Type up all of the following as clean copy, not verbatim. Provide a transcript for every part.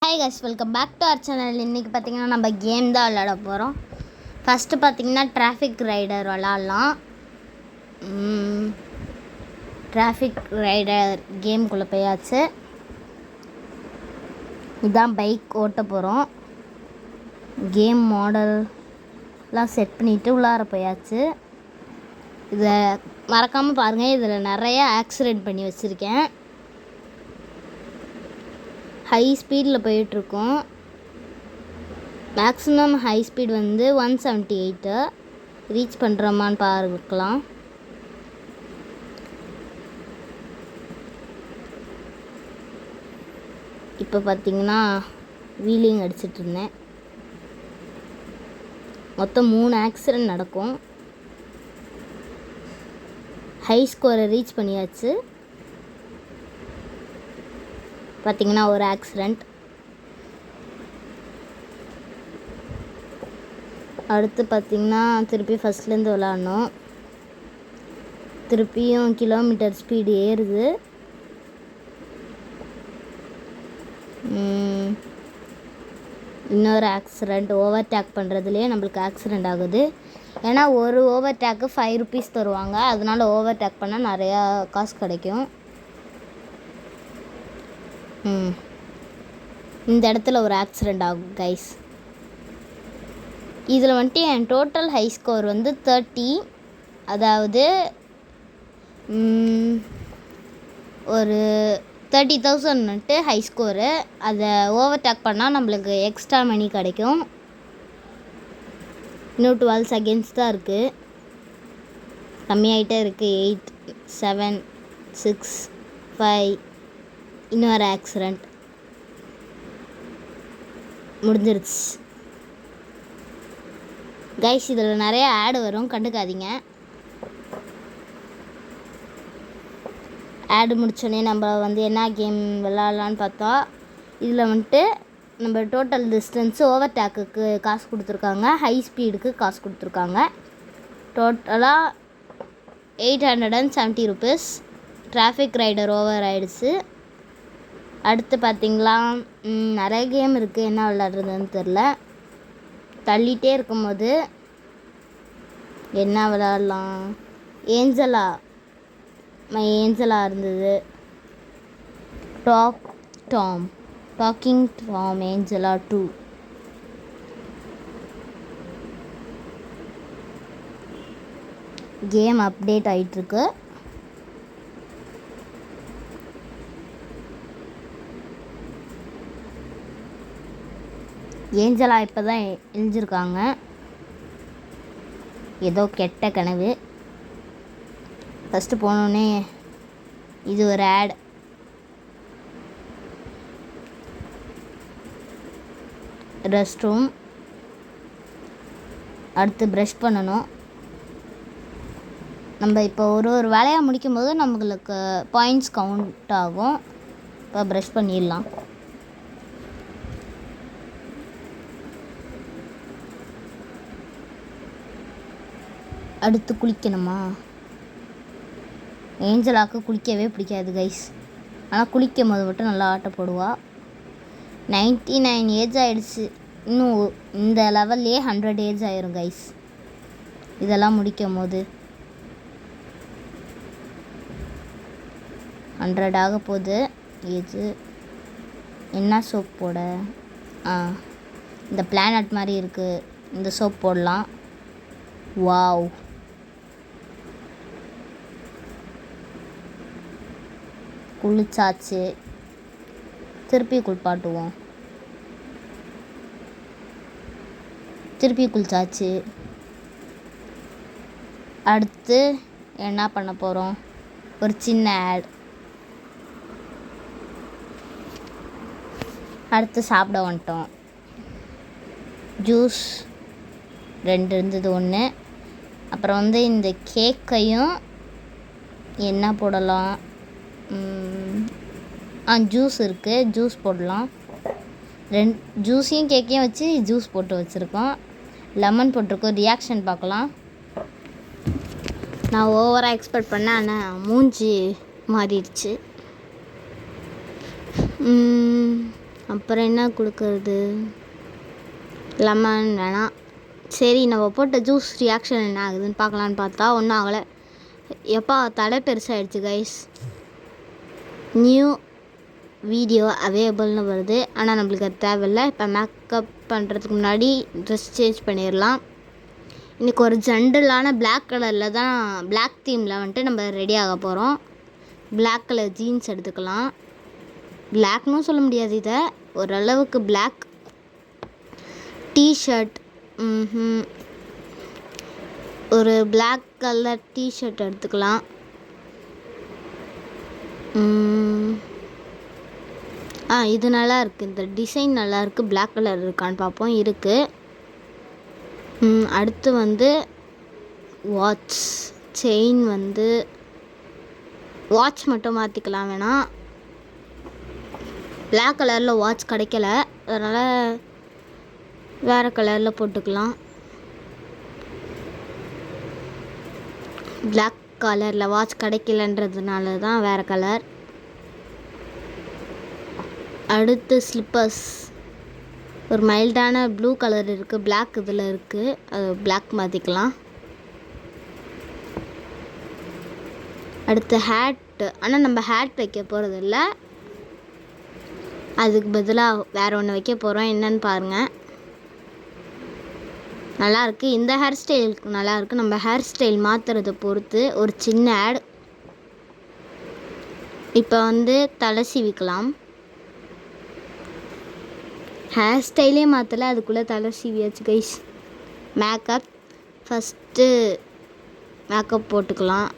Hi guys, welcome back to our channel. இன்றைக்கி பார்த்திங்கன்னா நம்ம கேம் தான் விளாட போகிறோம். ஃபஸ்ட்டு பார்த்திங்கன்னா டிராஃபிக் ரைடர் விளாட்லாம். டிராஃபிக் ரைடர் கேமுக்குள்ளே போயாச்சு. இதுதான் பைக் ஓட்ட போகிறோம். கேம் மாடல்லாம் செட் பண்ணிவிட்டு உள்ளார போயாச்சு. இதை மறக்காமல் பாருங்கள், இதில் நிறைய ஆக்சிடெண்ட் பண்ணி வச்சுருக்கேன். ஹை ஸ்பீடில் போயிட்டுருக்கோம். மேக்ஸிமம் ஹை ஸ்பீட் வந்து 178 ரீச் பண்ணுறோமான்னு பார்க்கலாம். இப்போ பார்த்திங்கன்னா வீலிங் அடிச்சிட்டு இருந்தேன். மொத்தம் 3 ஆக்சிடெண்ட் நடக்கும். ஹை ஸ்கோரை ரீச் பண்ணியாச்சு. பார்த்திங்கன்னா ஒரு ஆக்சிடெண்ட். அடுத்து பார்த்திங்கன்னா திருப்பி ஃபஸ்ட்லேருந்து விளாட்ணும். திருப்பியும் கிலோமீட்டர் ஸ்பீடு ஏறுது. இன்னொரு ஆக்சிடெண்ட். ஓவர்டேக் பண்ணுறதுலேயே நம்மளுக்கு ஆக்சிடெண்ட் ஆகுது. ஏன்னா ஒரு ஓவர்டேக்கு 5 rupees தருவாங்க. அதனால் ஓவர்டேக் பண்ணால் நிறையா காசு கிடைக்கும். இந்த இடத்துல ஒரு ஆக்சிடெண்ட் ஆகும் கைஸ். இதில் வந்துட்டு என் டோட்டல் ஹை ஸ்கோர் வந்து 30. அதாவது ஒரு 30,000 ஹை ஸ்கோரு. அதை ஓவர்டேக் பண்ணால் நம்மளுக்கு எக்ஸ்ட்ரா மணி கிடைக்கும். இன்னும் 12 seconds தான் இருக்குது. கம்மியாகிட்டே இருக்குது. 8 7 6 5. இன்னொரு ஆக்சிடெண்ட் முடிஞ்சிருச்சு கைஸ். இதில் நிறைய ஆடு வரும், கண்டுக்காதீங்க. ஆடு முடிச்சோடனே நம்ம வந்து என்ன கேம் விளாட்லான்னு பார்த்தா, இதில் வந்துட்டு நம்ம டோட்டல் டிஸ்டன்ஸு ஓவர்டேக்குக்கு காசு கொடுத்துருக்காங்க, ஹை ஸ்பீடுக்கு காசு கொடுத்துருக்காங்க. டோட்டலாக 870 rupees. டிராஃபிக் ரைடர் ஓவர் ஆயிடுச்சு. அடுத்து பார்த்திங்களா நிறைய கேம் இருக்குது. என்ன விளாட்றதுன்னு தெரில. தள்ளிகிட்டே இருக்கும்போது என்ன விளாட்லாம்? ஏஞ்சலா இருந்தது. Docking Tom Angela 2. Game update ஆகிட்டுருக்கு. ஏஞ்சலா இப்போ தான் எழுந்திருக்காங்க. ஏதோ கெட்ட கனவு. ஃபஸ்ட்டு போனோடனே இது ஒரு ஆட். Rest room. அடுத்து ப்ரஷ் பண்ணணும். நம்ம இப்போ ஒரு வேலையாக முடிக்கும் போது நம்மளுக்கு பாயிண்ட்ஸ் கவுண்ட் ஆகும். இப்போ ப்ரஷ் பண்ணிடலாம். அடுத்து குளிக்கணுமா? ஏஞ்சலாவுக்கு குளிக்கவே பிடிக்காது கைஸ். ஆனால் குளிக்கும் போது மட்டும் நல்லா ஆட்ட போடுவா. 99 ஏஜ் ஆகிடுச்சு. இன்னும் இந்த லெவல்லையே 100 ஏஜ் ஆயிரும் கைஸ். இதெல்லாம் முடிக்கும் போது 100 ஆக போகுது ஏஜ். என்ன சோப் போட? இந்த பிளானட் மாதிரி இருக்குது. இந்த சோப் போடலாம். வாவ், குளிச்சாச்சு. திருப்பி குளிப்பாட்டுவோம். திருப்பி குளிச்சாச்சு. அடுத்து என்ன பண்ண போகிறோம்? ஒரு சின்ன ஆட். அடுத்து சாப்பிட வந்துட்டோம். ஜூஸ் 2 இருந்தது. 1. அப்புறம் வந்து இந்த கேக்கையும் என்ன போடலாம்? ஜூஸ் இருக்குது. ஜூஸ் போடலாம். 2 ஜூஸையும் கேக்கையும் வச்சு ஜூஸ் போட்டு வச்சுருக்கோம். லெமன் போட்டிருக்கோம். ரியாக்ஷன் பார்க்கலாம். நான் ஓவராக எக்ஸ்பெக்ட் பண்ணேன், ஆனால் மூஞ்சி மாறிடுச்சு. அப்புறம் என்ன கொடுக்கறது? லெமன் வேணாம். சரி, நம்ம போட்ட ஜூஸ் ரியாக்ஷன் என்ன ஆகுதுன்னு பார்க்கலான்னு பார்த்தா ஒன்றும் ஆகலை. எப்பா தலை பெருசாகிடுச்சு கைஸ். நியூ வீடியோ அவைலபிள்னு வருது, ஆனால் நம்மளுக்கு அது தேவையில்லை. இப்போ மேக்கப் பண்ணுறதுக்கு முன்னாடி ட்ரெஸ் சேஞ்ச் பண்ணிடலாம். இன்றைக்கி ஒரு ஜென்ரலான பிளாக் கலரில் தான், பிளாக் தீமில் வந்துட்டு நம்ம ரெடி ஆக போகிறோம். பிளாக் கலர் ஜீன்ஸ் எடுத்துக்கலாம். பிளாக்னும் சொல்ல முடியாது, இதை ஓரளவுக்கு பிளாக். டிஷர்ட், ஒரு பிளாக் கலர் டிஷர்ட் எடுத்துக்கலாம். இது நல்லா இருக்குது, இந்த டிசைன் நல்லா இருக்குது. பிளாக் கலர் இருக்கான்னு பார்ப்போம். இருக்குது. அடுத்து வந்து வாட்ச், செயின் வந்து வாட்ச் மட்டும் மாற்றிக்கலாம். வேணாம், பிளாக் கலரில் வாட்ச் கிடைக்கல, அதனால் வேறு கலரில் போட்டுக்கலாம். பிளாக் கலரில் வாட்ச் கிடைக்கலன்றதுனால தான் வேறு கலர். அடுத்து ஸ்லிப்பர்ஸ், ஒரு மைல்டான ப்ளூ கலர் இருக்குது, பிளாக் இதில் இருக்குது, அது பிளாக் மாற்றிக்கலாம். அடுத்து ஹேட்டு, ஆனால் நம்ம ஹேட் வைக்க போகிறது இல்லை, அதுக்கு பதிலாக வேறு ஒன்று வைக்க போகிறோம். என்னன்னு பாருங்கள், நல்லாயிருக்கு. இந்த ஹேர் ஸ்டைலுக்கு நல்லாயிருக்கு. நம்ம ஹேர் ஸ்டைல் மாற்றுறதை பொறுத்து ஒரு சின்ன ஆட். இப்போ வந்து தலை சீவிக்கலாம். ஹேர் ஸ்டைலே மாற்றலை, அதுக்குள்ளே தலை சீவியாச்சு கைஸ். மேக்கப், ஃபஸ்ட்டு மேக்கப் போட்டுக்கலாம்,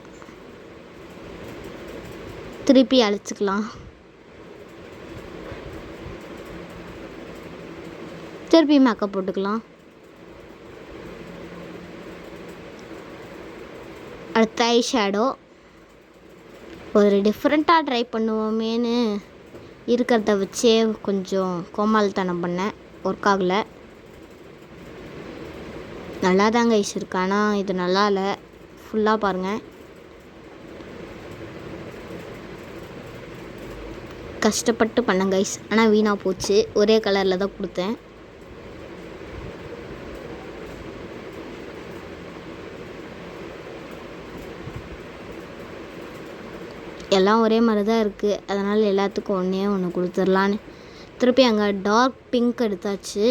திருப்பி அழைச்சிக்கலாம், திருப்பி மேக்கப் போட்டுக்கலாம். அடுத்த ஐ ஷேடோ, ஒரு டிஃப்ரெண்ட்டாக ட்ரை பண்ணுவோமேனு இருக்கிறத வச்சே கொஞ்சம் கோமாளித்தனம் பண்ணேன், ஒர்க் ஆகலை. நல்லா தான் கைஸ் இருக்கு, ஆனால் இது நல்லா இல்லை. ஃபுல்லாக பாருங்கள், கஷ்டப்பட்டு பண்ணேன் கைஸ், ஆனால் வீணாக போச்சு. ஒரே கலரில் தான் கொடுத்தேன். எல்லாம் ஒரே மாதிரி தான் இருக்குது, அதனால் எல்லாத்துக்கும் ஒன்று கொடுத்துடலான்னு திருப்பி அங்கே டார்க் பிங்க் எடுத்தாச்சு.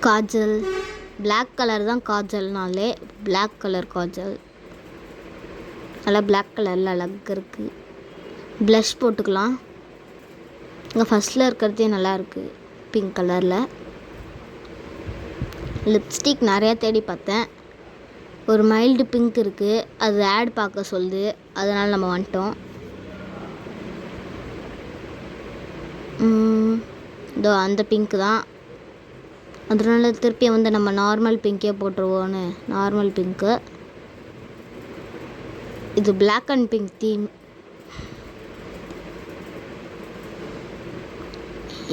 காஜல், பிளாக் கலர் தான் காஜல்னாலே, பிளாக் கலர் காஜல் நல்லா பிளாக் கலரில் அழகாக இருக்குது. ப்ளஷ் போட்டுக்கலாம். இங்கே ஃபஸ்ட்டில் இருக்கிறதே நல்லாயிருக்கு பிங்க் கலரில். லிப்ஸ்டிக் நிறையா தேடி பார்த்தேன், ஒரு மைல்டு பிங்க் இருக்குது, அது ஆட் பார்க்க சொல்லுது, அதனால் நம்ம வந்துட்டோம். இதோ அந்த பிங்க் தான், அதனால திருப்பி வந்து நம்ம நார்மல் பிங்கே போட்டுருவோன்னு நார்மல் பிங்க்கு. இது பிளாக் அண்ட் பிங்க் தீம்.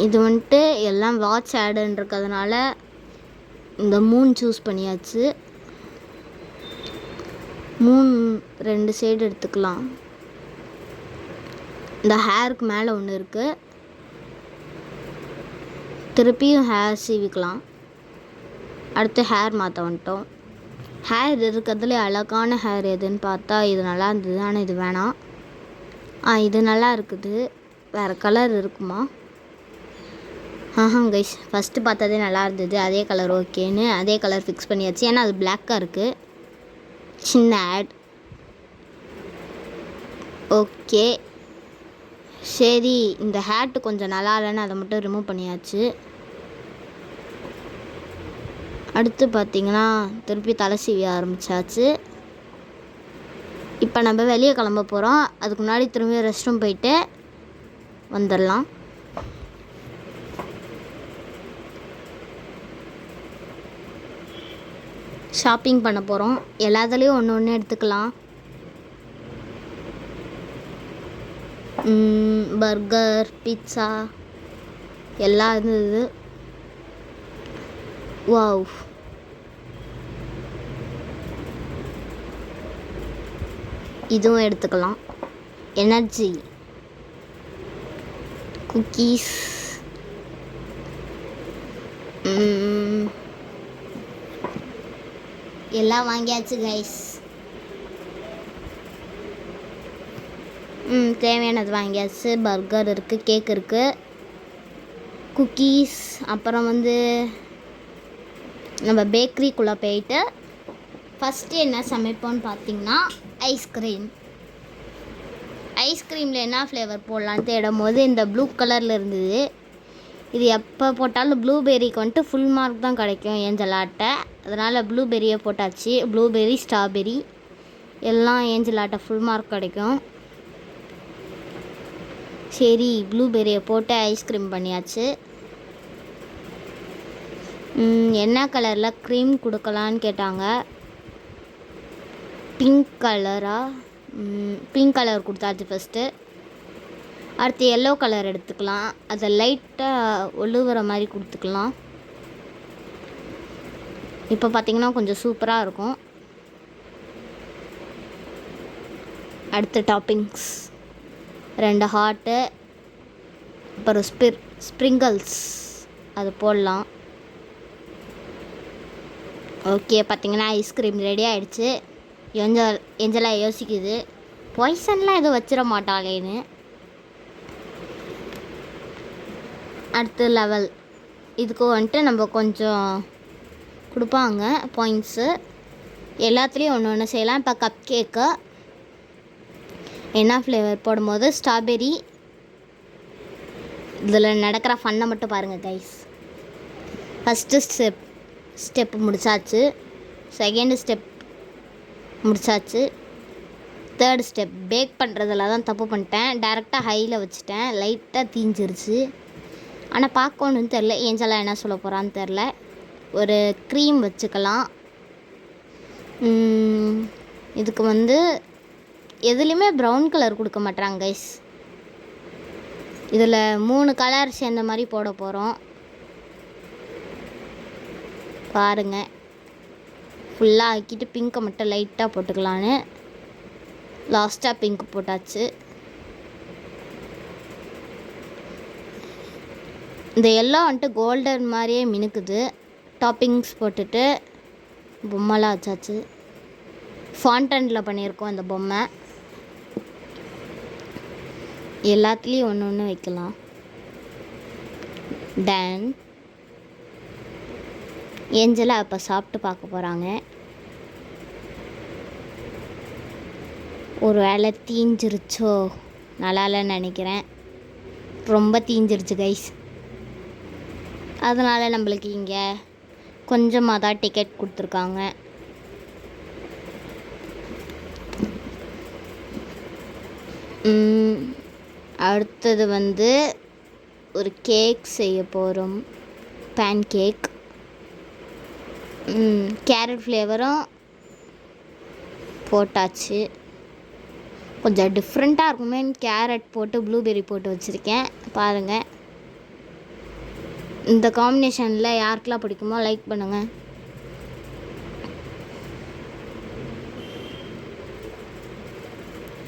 இது வந்துட்டு எல்லாம் வாட்ச் ஆடுன்றதுனால இந்த 3 சூஸ் பண்ணியாச்சு. 2 சைடு எடுத்துக்கலாம். இந்த ஹேருக்கு மேலே ஒன்று இருக்குது, திருப்பியும் ஹேர் சீவிக்கலாம். அடுத்து ஹேர் மாற்ற வந்துட்டோம். ஹேர் இருக்கிறதுலே அழகான ஹேர் எதுன்னு பார்த்தா இது நல்லா இருந்தது, ஆனால் இது வேணாம். இது நல்லா இருக்குது, வேறு கலர் இருக்குமா? கைஸ், ஃபஸ்ட்டு பார்த்ததே நல்லா இருந்தது, அதே கலர் ஓகேன்னு அதே கலர் ஃபிக்ஸ் பண்ணியாச்சு. ஏன்னா அது பிளாக்காக இருக்குது. சின்ன ஆட். ஓகே சரி, இந்த ஹேட்டு கொஞ்சம் நல்லா இல்லைன்னு அதை மட்டும் ரிமூவ் பண்ணியாச்சு. அடுத்து பார்த்திங்கன்னா திருப்பி தலை சீவி ஆரம்பித்தாச்சு. இப்போ நம்ம வெளியே கிளம்ப போகிறோம். அதுக்கு முன்னாடி திரும்பி ரெஸ்ட் ரூம் போயிட்டு வந்துடலாம். ஷாப்பிங் பண்ண போகிறோம். எல்லாத்துலேயும் ஒன்று ஒன்று எடுத்துக்கலாம். பர்கர், பீட்சா எல்லாம் இருந்தது. வாவ், இதுவும் எடுத்துக்கலாம். எனர்ஜி குக்கீஸ், எல்லாம் வாங்கியாச்சு கைஸ். தேவையானது வாங்கியாச்சு. பர்கர் இருக்குது, கேக் இருக்குது, குக்கீஸ். அப்புறம் வந்து நம்ம பேக்கரிக்குள்ளே போயிட்டு ஃபஸ்ட்டு என்ன சமைப்போம்னு பார்த்திங்கன்னா ஐஸ்கிரீம். ஐஸ்கிரீமில் என்ன ஃப்ளேவர் போடலான்னு தேடும் போது இந்த ப்ளூ கலரில் இருந்தது. இது எப்போ போட்டாலும் ப்ளூபெர்ரிக்கு வந்துட்டு ஃபுல் மார்க் தான் கிடைக்கும் ஏஞ்சலாட்டை. அதனால் ப்ளூபெர்ரியை போட்டாச்சு. ப்ளூபெர்ரி, ஸ்ட்ராபெர்ரி எல்லாம் ஏஞ்சலாட்டை ஃபுல் மார்க் கிடைக்கும். சரி, ப்ளூபெர்ரியை போட்டு ஐஸ்கிரீம் பண்ணியாச்சு. என்ன கலரில் க்ரீம் கொடுக்கலான்னு கேட்டாங்க. பிங்க் கலரா? பிங்க் கலர் கொடுத்தாச்சு ஃபஸ்ட்டு. அடுத்து எல்லோ கலர் எடுத்துக்கலாம். அதை லைட்டாக ஒழுகுற மாதிரி கொடுத்துக்கலாம். இப்போ பார்த்திங்கன்னா கொஞ்சம் சூப்பராக இருக்கும். அடுத்து டாப்பிங்ஸ் 2 ஹார்ட்டு, அப்புறம் ஸ்ப்ரிங்கிள்ஸ் அது போடலாம். ஓகே, பார்த்திங்கன்னா ஐஸ்கிரீம் ரெடி ஆகிடுச்சு. ஏஞ்சலா யோசிக்குது, பாய்சன்லாம் எதுவும் வச்சிட மாட்டாளேன்னு. அடுத்த லெவல் இதுக்கு வந்துட்டு நம்ம கொஞ்சம் கொடுப்பாங்க பாயிண்ட்ஸு. எல்லாத்துலேயும் ஒன்று ஒன்று செய்யலாம். இப்போ கப் கேக்கு என்ன ஃப்ளேவர் போடும்போது ஸ்ட்ராபெரி. இதில் நடக்கிற ஃபன்னை மட்டும் பாருங்கள் கைஸ். ஃபஸ்ட்டு ஸ்டெப்பு முடிச்சாச்சு. செகண்ட் ஸ்டெப் முடிச்சாச்சு. தேர்ட் ஸ்டெப் பேக் பண்ணுறதுல தான் தப்பு பண்ணிட்டேன். டேரெக்டாக ஹையில் வச்சுட்டேன். லைட்டாக தீஞ்சிருச்சு. ஆனால் பார்க்கணுன்னு தெரில, ஏஞ்சலாம் என்ன சொல்ல போகிறான்னு தெரில. ஒரு க்ரீம் வச்சுக்கலாம். இதுக்கு வந்து எதுலேயுமே ப்ரௌன் கலர் கொடுக்க மாட்டாங்க கைஸ். இதில் 3 கலர் சேர்ந்த மாதிரி போட போகிறோம். பாருங்கள், ஃபுல்லாக ஆக்கிட்டு பிங்க்கை மட்டும் லைட்டாக போட்டுக்கலான்னு லாஸ்ட்டாக பிங்க் போட்டாச்சு. இந்த எல்லாம் வந்துட்டு கோல்டன் மாதிரியே மினுக்குது. டாப்பிங்ஸ் போட்டுட்டு பொம்மைலாம் வச்சாச்சு. ஃபாண்டனில் பண்ணியிருக்கோம் இந்த பொம்மை. எல்லாத்துலேயும் ஒன்று ஒன்று வைக்கலாம். டன் ஏஞ்சலா இப்போ சாப்பிட்டு பார்க்க போகிறாங்க. ஒரு வேளை தீஞ்சிருச்சோ, நல்லா இல்லைன்னு நினைக்கிறேன். ரொம்ப தீஞ்சிருச்சு கைஸ். அதனால் நம்மளுக்கு இங்கே கொஞ்சமாக தான் டிக்கெட் கொடுத்துருக்காங்க. அடுத்தது வந்து ஒரு கேக் செய்ய போகிறோம். Pan cake. கேரட் ஃப்ளேவரும் போட்டாச்சு. கொஞ்சம் டிஃப்ரெண்ட்டாக இருக்குமே, கேரட் போட்டு ப்ளூபெர்ரி போட்டு வச்சுருக்கேன். பாருங்கள், இந்த காம்பினேஷனில் யாருக்கெல்லாம் பிடிக்குமோ லைக் பண்ணுங்கள்.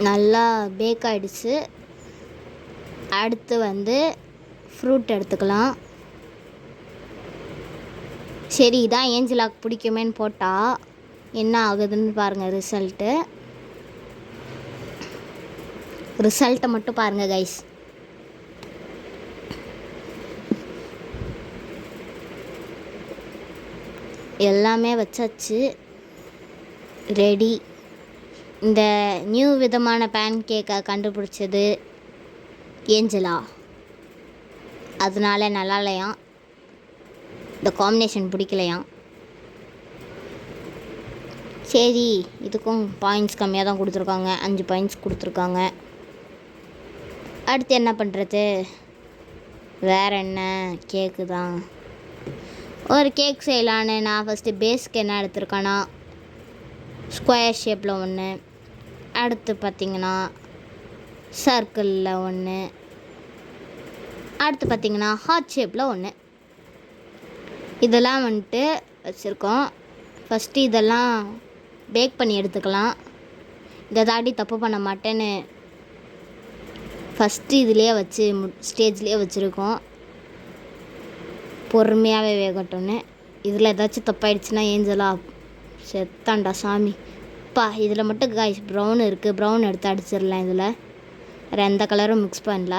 நல்லா பேக் ஆகிடுச்சு. அடுத்து வந்து ஃப்ரூட் எடுத்துக்கலாம். சரி, இதான் ஏஞ்சலாக்கு பிடிக்குமேன்னு போட்டால் என்ன ஆகுதுன்னு பாருங்கள். ரிசல்ட்டை மட்டும் பாருங்கள் கைஸ். எல்லாமே வச்சாச்சு, ரெடி. இந்த நியூ விதமான பேன் கேக்கை கண்டுபிடிச்சது ஏஞ்சலா. அதனால நல்லா இல்லையாம், இந்த காம்பினேஷன் பிடிக்கலையாம். சரி, இதுக்கும் பாயிண்ட்ஸ் கம்மியாக தான் கொடுத்துருக்காங்க. 5 பாயிண்ட்ஸ் கொடுத்துருக்காங்க. அடுத்து என்ன பண்ணுறது? வேறு என்ன, கேக்கு தான். ஒரு கேக் செய்யலான்னு நான் ஃபஸ்ட்டு பேஸ்க்கு என்ன எடுத்துருக்கேன்னா ஸ்கொயர் ஷேப்பில் ஒன்று, அடுத்து பார்த்திங்கன்னா சர்க்கிளில் ஒன்று, அடுத்து பார்த்திங்கன்னா ஹார்ட் ஷேப்பில் ஒன்று. இதெல்லாம் வந்துட்டு வச்சுருக்கோம். ஃபஸ்ட்டு இதெல்லாம் பேக் பண்ணி எடுத்துக்கலாம். இதை தாண்டி தப்பு பண்ண மாட்டேன்னு ஃபஸ்ட்டு இதுலேயே வச்சு ஸ்டேஜ்லேயே வச்சுருக்கோம், பொறுமையாகவே வேகட்டும்னு. இதில் ஏதாச்சும் தப்பாயிடுச்சுன்னா ஏஞ்சலா செத்தாண்டா சாமி. இதில் மட்டும் காய்ஸ் ப்ரௌன் இருக்குது, ப்ரௌன் எடுத்து அடிச்சிடலாம். இதில் வேறு எந்த கலரும் மிக்ஸ் பண்ணல.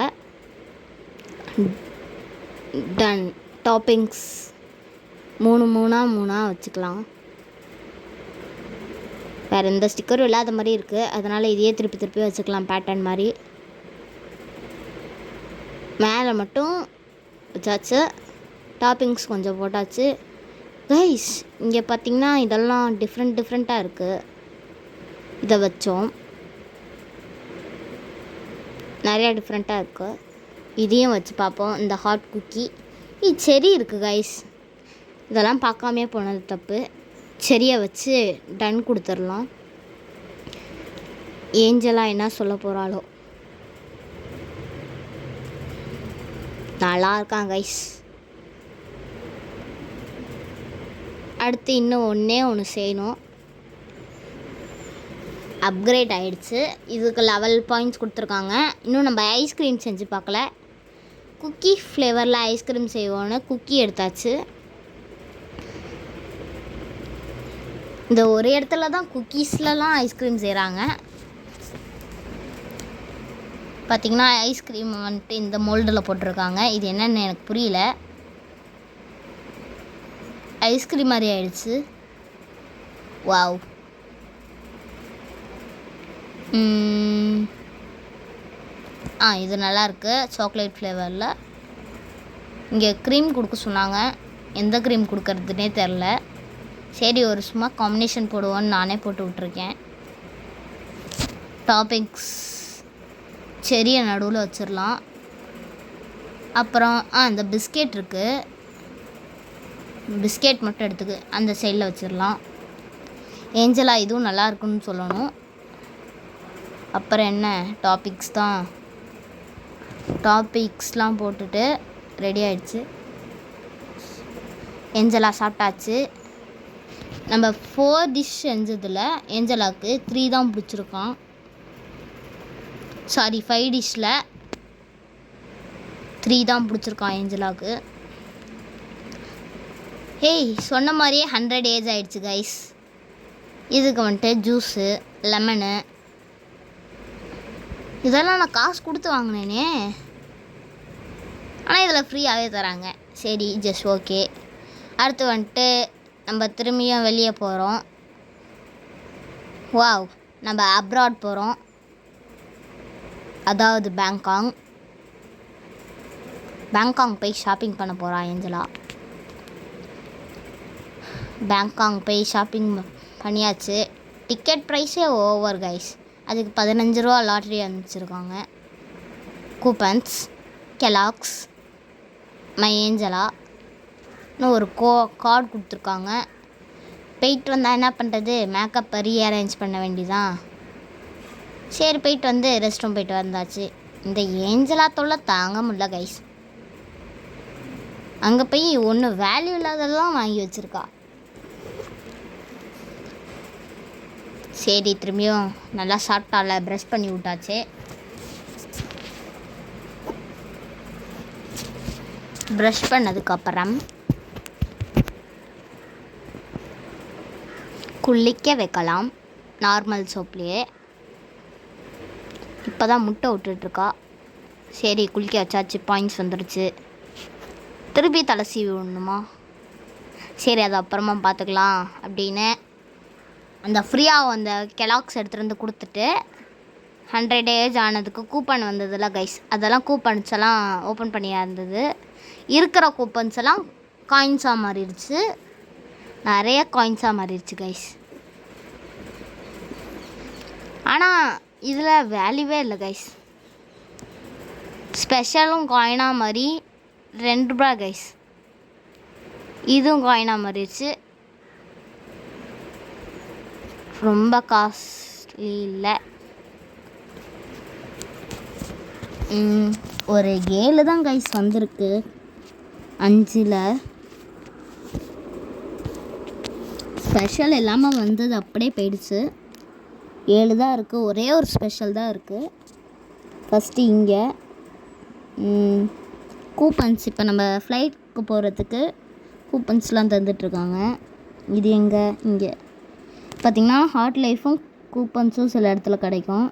டன். டாப்பிங்ஸ் 3 வச்சுக்கலாம். வேறு எந்த ஸ்டிக்கரும் இல்லாத மாதிரி இருக்குது, அதனால் இதையே திருப்பி வச்சுக்கலாம் பேட்டர்ன் மாதிரி. மேலே மட்டும் வச்சாச்சு, டாப்பிங்ஸ் கொஞ்சம் போட்டாச்சு. கைஸ் இங்கே பார்த்திங்கன்னா இதெல்லாம் டிஃப்ரெண்ட்டாக இருக்குது. இதை வச்சோம், நிறையா டிஃப்ரெண்ட்டாக இருக்குது. இதையும் வச்சு பார்ப்போம். இந்த ஹாட் குக்கி, செரி இருக்குது கைஸ். இதெல்லாம் பார்க்காமே போனது தப்பு. செரியை வச்சு டன் கொடுத்துடலாம். ஏஞ்சலா என்ன சொல்ல போகிறாளோ. நல்லா இருக்கான் கைஸ். அடுத்து இன்னும் ஒன்று செய்யணும். அப்கிரேட் ஆகிடுச்சு. இதுக்கு லெவல் பாயிண்ட்ஸ் கொடுத்துருக்காங்க. இன்னும் நம்ம ஐஸ்கிரீம் செஞ்சு பார்க்கல. குக்கி ஃப்ளேவரில் ஐஸ்கிரீம் செய்வோன்னு குக்கி எடுத்தாச்சு. இந்த ஒரு இடத்துல தான் குக்கீஸ்லலாம் ஐஸ்கிரீம் செய்கிறாங்க. பார்த்திங்கன்னா ஐஸ்கிரீம் வந்துட்டு இந்த மோல்டில் போட்டிருக்காங்க. இது என்னென்னு எனக்கு புரியல. ஐஸ்கிரீம் மாதிரி ஆயிடுச்சு. வாவ். இது நல்லாயிருக்கு, சாக்லேட் ஃப்ளேவரில். இங்கே க்ரீம் கொடுக்க சொன்னாங்க, எந்த க்ரீம் கொடுக்கறதுனே தெரில. சரி, ஒரு சும்மா காம்பினேஷன் போடுவோன்னு நானே போட்டு விட்ருக்கேன். டாப்பிங்ஸ் செரியை நடுவில் வச்சிடலாம். அப்புறம் இந்த பிஸ்கெட் இருக்குது, பிஸ்கெட் மட்டும் எடுத்துக்கு அந்த சைடில் வச்சிடலாம். ஏஞ்சலா இதுவும் நல்லா இருக்குன்னு சொல்லணும். அப்புறம் என்ன, டாப்பிக்ஸ்லாம் போட்டுட்டு ரெடி ஆகிடுச்சு. ஏஞ்சலா சாப்பிட்டாச்சு. நம்ம 4 டிஷ் செஞ்சதில் ஏஞ்சலாவுக்கு 3 தான் பிடிச்சிருக்கான். சாரி, 5 டிஷ்ஷில் 3 தான் பிடிச்சிருக்கான் ஏஞ்சலாவுக்கு. சொன்ன மாதிரியே 100 ஏஜ் ஆகிடுச்சு கைஸ். இதுக்கு வந்துட்டு ஜூஸு, லெமனு, இதெல்லாம் நான் காசு கொடுத்து வாங்கினேனே, ஆனால் இதில் ஃப்ரீயாகவே தராங்க. சரி, ஜஸ்ட் ஓகே. அடுத்து வந்துட்டு நம்ம திரும்பியும் வெளியே போகிறோம். வாவ், நம்ம அப்ராட் போகிறோம், அதாவது பேங்காங் போய் ஷாப்பிங் பண்ண போகிறான் ஏஞ்சலா. பேங்காங் போய் ஷாப்பிங் பண்ணியாச்சு. டிக்கெட் ப்ரைஸே ஓவர் கைஸ். அதுக்கு 15 ரூபா லாட்ரி அனுப்பிச்சிருக்காங்க. கூப்பன்ஸ், கெலாக்ஸ், மை ஏஞ்சலா, இன்னும் ஒரு கார்டு கொடுத்துருக்காங்க. போயிட்டு வந்தால் என்ன பண்ணுறது, மேக்கப் ரீஅரேஞ்ச் பண்ண வேண்டியதான். சரி, போயிட்டு வந்து ரெஸ்ட் ரூம் போயிட்டு வந்தாச்சு. இந்த ஏஞ்சலா தொல்லை தாங்க முடியல கைஸ். அங்கே போய் ஒன்று வேல்யூ இல்லாததெல்லாம் வாங்கி வச்சுருக்கா. சரி, திரும்பியும் நல்லா சாப்பிட்டால, ப்ரஷ் பண்ணி விட்டாச்சு. ப்ரஷ் பண்ணதுக்கப்புறம் குளிக்க வைக்கலாம் நார்மல் சோப்லேயே. இப்போ தான் முட்டை விட்டுட்ருக்கா. சரி, குளிக்க வச்சாச்சு, பாயிண்ட்ஸ் வந்துடுச்சு. திருப்பி தலை சீவி விடணுமா? சரி, அது அப்புறமா பார்த்துக்கலாம் அப்படின்னு அந்த ஃப்ரீயாக அந்த கெலாக்ஸ் எடுத்துகிட்டு வந்து கொடுத்துட்டு 100 ஏஜ் ஆனதுக்கு கூப்பன் வந்ததில்ல கைஸ், அதெல்லாம் கூப்பன்ஸ் எல்லாம் ஓப்பன் பண்ணியாக இருந்தது. இருக்கிற கூப்பன்ஸ் எல்லாம் காயின்ஸாக மாறிடுச்சு, நிறைய காயின்ஸாக மாறிடுச்சு கைஸ். ஆனால் இதில் வேல்யூவே இல்லை கைஸ். ஸ்பெஷலும் காயினாக மாதிரி 2 ரூபா கைஸ். இதுவும் காயினாக மாறிடுச்சு, ரொம்ப காஸ்ட்லி இல்லை. ஒரு 7 தான் கைஸ் வந்திருக்கு 5ல். ஸ்பெஷல் இல்லாமல் வந்தது அப்படியே போயிடுச்சு. 7 தான் இருக்குது, ஒரே ஒரு ஸ்பெஷல் தான் இருக்குது. ஃபஸ்ட்டு இங்கே கூப்பன்ஸ், இப்போ நம்ம ஃப்ளைட்டுக்கு போகிறதுக்கு கூப்பன்ஸ்லாம் தந்துட்டுருக்காங்க. இது எங்கே? இங்கே பார்த்திங்கன்னா ஹாட் லைஃப்பும் கூப்பன்ஸும் சில இடத்துல கிடைக்கும்.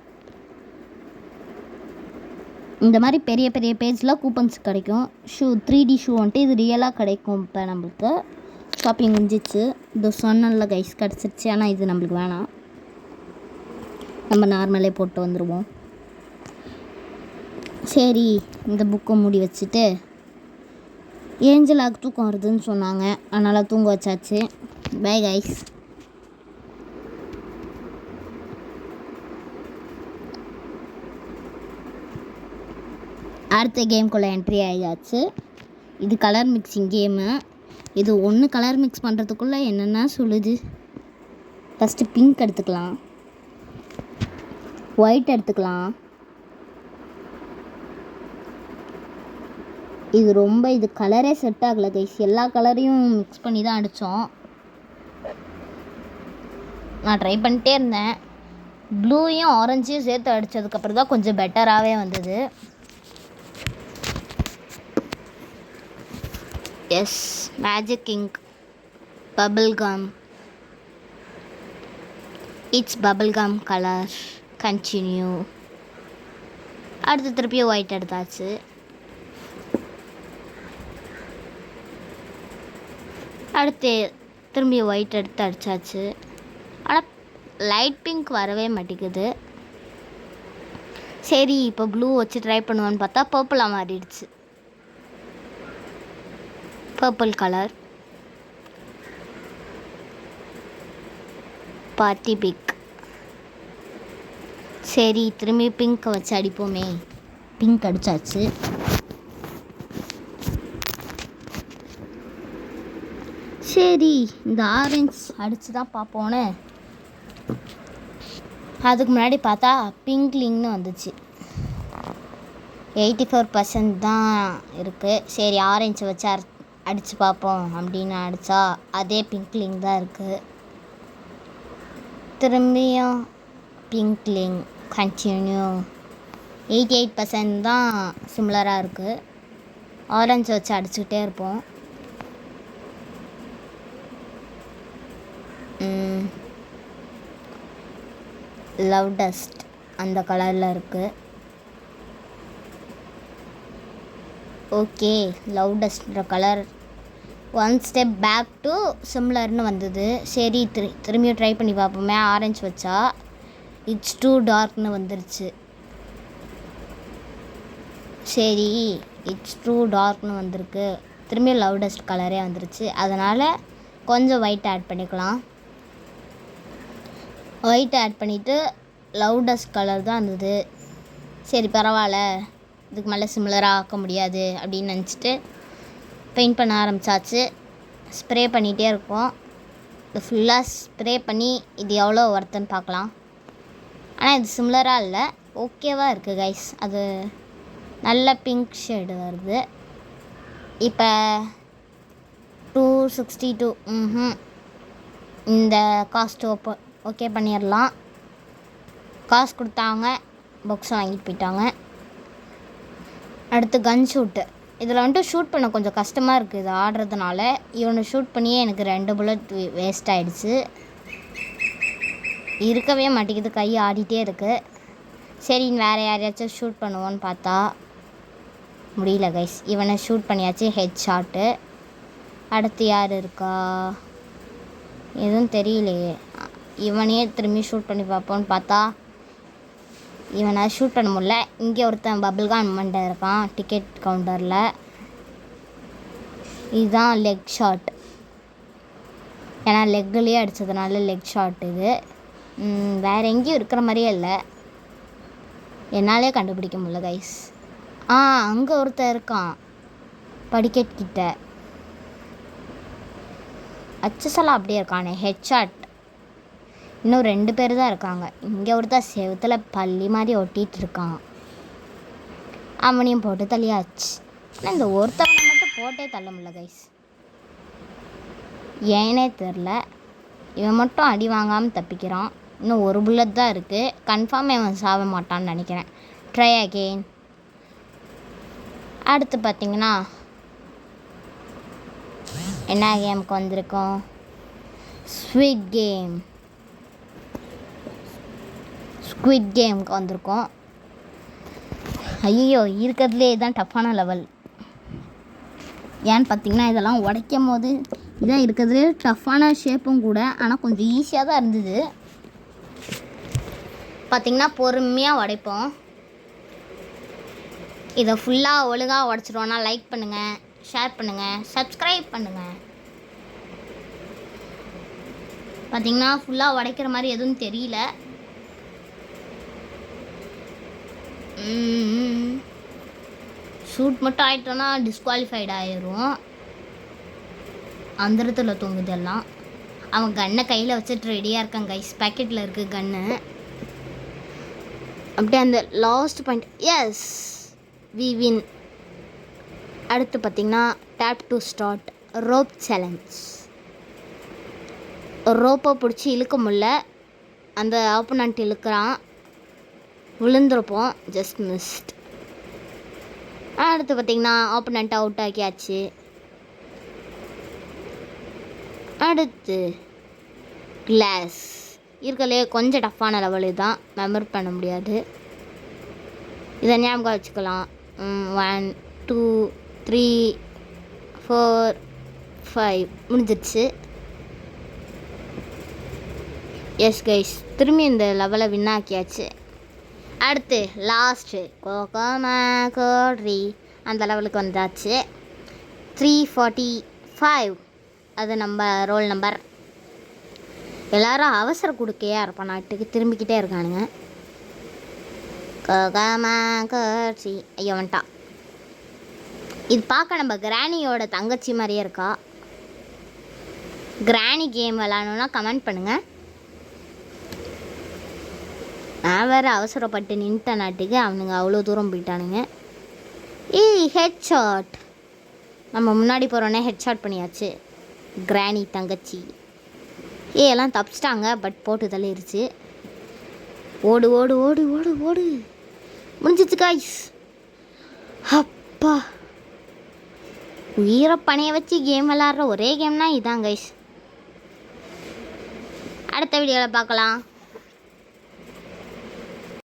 இந்த மாதிரி பெரிய பெரிய பேஜில் கூப்பன்ஸ் கிடைக்கும். ஷூ 3D ஷூ வந்துட்டு இது ரியலாக கிடைக்கும். இப்போ நம்மளுக்கு ஷாப்பிங் முடிஞ்சிச்சு. இது சொன்னல கைஸ் கிடச்சிருச்சு. ஆனால் இது நம்மளுக்கு வேணாம், நம்ம நார்மலே போட்டு வந்துடுவோம். சரி, இந்த புக்கை மூடி வச்சுட்டு ஏஞ்சலாக தூக்கம் வருதுன்னு சொன்னாங்க, அதனால் தூங்க வச்சாச்சு. Bye guys. அடுத்த கேம்குள்ளே என்ட்ரி ஆகியாச்சு. இது கலர் மிக்சிங் கேமு. இது ஒன்று கலர் மிக்ஸ் பண்ணுறதுக்குள்ளே என்னென்ன சொல்லுது. ஃபஸ்ட்டு பிங்க் எடுத்துக்கலாம், ஒயிட் எடுத்துக்கலாம். இது கலரே செட் ஆகலை கைஸ். எல்லா கலரையும் மிக்ஸ் பண்ணி தான் அடித்தோம். நான் ட்ரை பண்ணிட்டே இருந்தேன். ப்ளூவையும் ஆரஞ்சையும் சேர்த்து அடித்ததுக்கப்புறம் தான் கொஞ்சம் பெட்டராகவே வந்தது. Yes, magic ink, bubble gum. It's bubble gum colour. Continue. அடுத்து திருப்பியும் ஒயிட் எடுத்தாச்சு. அடுத்து திரும்பி ஒயிட் எடுத்து அடித்தாச்சு. ஆனால் லைட் பிங்க் வரவே மாட்டேங்குது. சரி, இப்போ ப்ளூ வச்சு ட்ரை பண்ணுவான்னு பார்த்தா பர்பிளாக மாறிடுச்சு. Purple colour, party pink. சரி, திரும்பி பிங்க்கை வச்சு அடிப்போமே. பிங்க் அடித்தாச்சு. சரி, இந்த ஆரஞ்ச் அடித்து தான் பார்ப்போன்னு அதுக்கு முன்னாடி பார்த்தா பிங்க்லிங்னு வந்துச்சு. 84% தான் இருக்குது. சரி, ஆரஞ்சு வச்சு அடித்து பார்ப்போம் அப்படின்னு அடித்தா அதே பிங்க்லிங் தான் இருக்குது. திரும்பியும் பிங்க்லிங். கண்டினியூ. 88% தான் சிமிலராக இருக்குது. ஆரஞ்சு வச்சு அடிச்சுக்கிட்டே இருப்போம். லவ் டஸ்ட் அந்த கலரில் இருக்குது. ஓகே, லவ் டஸ்ட்ன்ற கலர் 1 ஸ்டெப் பேக் டு சிம்லர்னு வந்தது. சரி, திரும்பியும் ட்ரை பண்ணி பார்ப்போமே. ஆரஞ்சு வச்சா இட்ஸ் டூ டார்க்னு வந்துருச்சு. சரி, இட்ஸ் டூ டார்க்னு வந்திருக்கு. திரும்பியும் லவ் டஸ்ட் கலரே வந்துருச்சு. அதனால் கொஞ்சம் ஒயிட் ஆட் பண்ணிக்கலாம். ஒயிட் ஆட் பண்ணிவிட்டு லவ் டஸ்ட் கலர் தான் இருந்தது. சரி, பரவாயில்ல, இதுக்கு மேலே சிமிலராக ஆக்க முடியாது அப்படின்னு நினச்சிட்டு பெயிண்ட் பண்ண ஆரம்பித்தாச்சு. ஸ்ப்ரே பண்ணிகிட்டே இருக்கோம். இது ஃபுல்லாக ஸ்ப்ரே பண்ணி இது எவ்வளோ ஒர்த்துன்னு பார்க்கலாம். ஆனால் இது சிமிலராக இல்லை, ஓகேவாக இருக்குது கைஸ். அது நல்ல பிங்க் ஷேடு வருது. இப்போ 262 இந்த காஸ்ட் ஓகே பண்ணிடலாம். காசு கொடுத்தாங்க, பாக்ஸை வாங்கிட்டு போயிட்டாங்க. அடுத்து கன் ஷூட்டு. இதில் வந்துட்டு ஷூட் பண்ண கொஞ்சம் கஷ்டமாக இருக்குது இது ஆடுறதுனால. இவனை ஷூட் பண்ணியே எனக்கு 2 புல்லட் வேஸ்ட் ஆகிடுச்சு. இருக்கவே மாட்டேங்குது, கை ஆடிட்டே இருக்குது. சரி, வேறு யாரையாச்சும் ஷூட் பண்ணுவோன்னு பார்த்தா முடியல கைஸ். இவனை ஷூட் பண்ணியாச்சு, ஹெட் ஷாட்டு. அடுத்து யார் இருக்கா எதுவும் தெரியலையே. இவனையே திரும்பி ஷூட் பண்ணி பார்ப்போன்னு பார்த்தா இவனை ஷூட் பண்ண முடியல. இங்கே ஒருத்தன் பபிள்காம் மண்டை இருக்கான் டிக்கெட் கவுண்டரில். இதுதான் லெக் ஷாட். ஏன்னா லெக்லேயே அடித்ததுனால லெக் ஷாட் இது. வேறு எங்கேயும் இருக்கிற மாதிரியே இல்லை, என்னாலே கண்டுபிடிக்க முடியல கைஸ். அங்கே ஒருத்தன் இருக்கான் படிக்கட் கிட்ட. அச்சசலாம் அப்படியே இருக்கானே, ஹெட் ஷாட். இன்னும் 2 பேர் தான் இருக்காங்க. இங்கே ஒருத்தர் செவத்தில் பள்ளி மாதிரி ஒட்டிகிட்டு இருக்கான். அவனையும் போட்டு தள்ளியாச்சு. ஆனால் இந்த ஒருத்தவனை மட்டும் போட்டே தள்ள முடியல கைஸ், ஏனே தெரில. இவன் மட்டும் அடி வாங்காமல் தப்பிக்கிறான். இன்னும் 1 புல்லட் தான் இருக்குது. கன்ஃபார்ம் இவன் சாக மாட்டான்னு நினைக்கிறேன். Try again. அடுத்து பார்த்தீங்கன்னா என்ன கேமுக்கு வந்திருக்கோம்? ஸ்குவிட் கேமுக்கு வந்திருக்கோம். ஐயோ, இருக்கிறதுலே இதுதான் டஃப்பான லெவல். ஏன்னு பார்த்தீங்கன்னா இதெல்லாம் உடைக்கும் போது இதான் இருக்கிறதுலே டஃப்பான ஷேப்பும் கூட. ஆனால் கொஞ்சம் ஈஸியாக தான் இருந்தது. பார்த்திங்கன்னா பொறுமையாக உடைப்போம். இதை ஃபுல்லாக ஒழுங்காக உடச்சிடுவோன்னா லைக் பண்ணுங்கள், ஷேர் பண்ணுங்கள், சப்ஸ்கிரைப் பண்ணுங்கள். பார்த்திங்கன்னா ஃபுல்லாக உடைக்கிற மாதிரி எதுவும் தெரியல. ஷூட் மட்டும் ஆகிட்டோன்னா டிஸ்குவாலிஃபைட் ஆயிரும். அந்த இடத்துல தூங்குதெல்லாம். அவன் கன்னை கையில் வச்சுட்டு ரெடியாக இருக்கான் கைஸ். பேக்கெட்டில் இருக்குது கன்று. அப்படியே அந்த last point. Yes, we win. அடுத்து பார்த்திங்கன்னா tap to start rope challenge. ரோப்பை பிடிச்சி இழுக்க முடில. அந்த ஆப்போனண்ட் இழுக்கிறான், விழுந்துருப்போம். Just missed. அடுத்து பார்த்திங்கன்னா ஆப்போனண்ட் அவுட் ஆக்கியாச்சு. அடுத்து கிளாஸ். இருக்கலே கொஞ்சம் டஃப்பான லெவலு தான், மெமரி பண்ண முடியாது. இதை ஞாபகம் வச்சுக்கலாம். 1 2 3 4 5 முடிஞ்சிடுச்சு. எஸ் கைஸ், திரும்பி இந்த லெவலை வின்னாக்கியாச்சு. அடுத்து லாஸ்ட்டு கோகோமாகோட்ரி அந்த லெவலுக்கு வந்தாச்சு. 345 அது நம்ம ரோல் நம்பர். எல்லோரும் அவசர கொடுக்கையாக இருப்பான் நாட்டுக்கு திரும்பிக்கிட்டே இருக்கானுங்க. கோகோமாகோட்ரி ஐயோ வந்துட்டான். இது பார்க்க நம்ம கிராணியோட தங்கச்சி மாதிரியே இருக்கா. கிராணி கேம் விளாடணுன்னா கமெண்ட் பண்ணுங்கள். நான் வேறு அவசரப்பட்டு நின்ட்ட நாட்டுக்கு அவனுங்க அவ்வளோ தூரம் போயிட்டானுங்க. Head shot. நம்ம முன்னாடி போகிறோன்னே ஹெட் ஷாட் பண்ணியாச்சு. கிராணி தங்கச்சி எல்லாம் தப்பிச்சிட்டாங்க, பட் போட்டு தள்ளிருச்சு. ஓடு ஓடு ஓடு ஓடு ஓடு. முடிஞ்சிச்சு காய்ஸ். அப்பா, உயிரை பணைய வச்சு கேம் விளாட்ற ஒரே கேம்னா இதான் கைஸ். அடுத்த வீடியோவில் பார்க்கலாம்.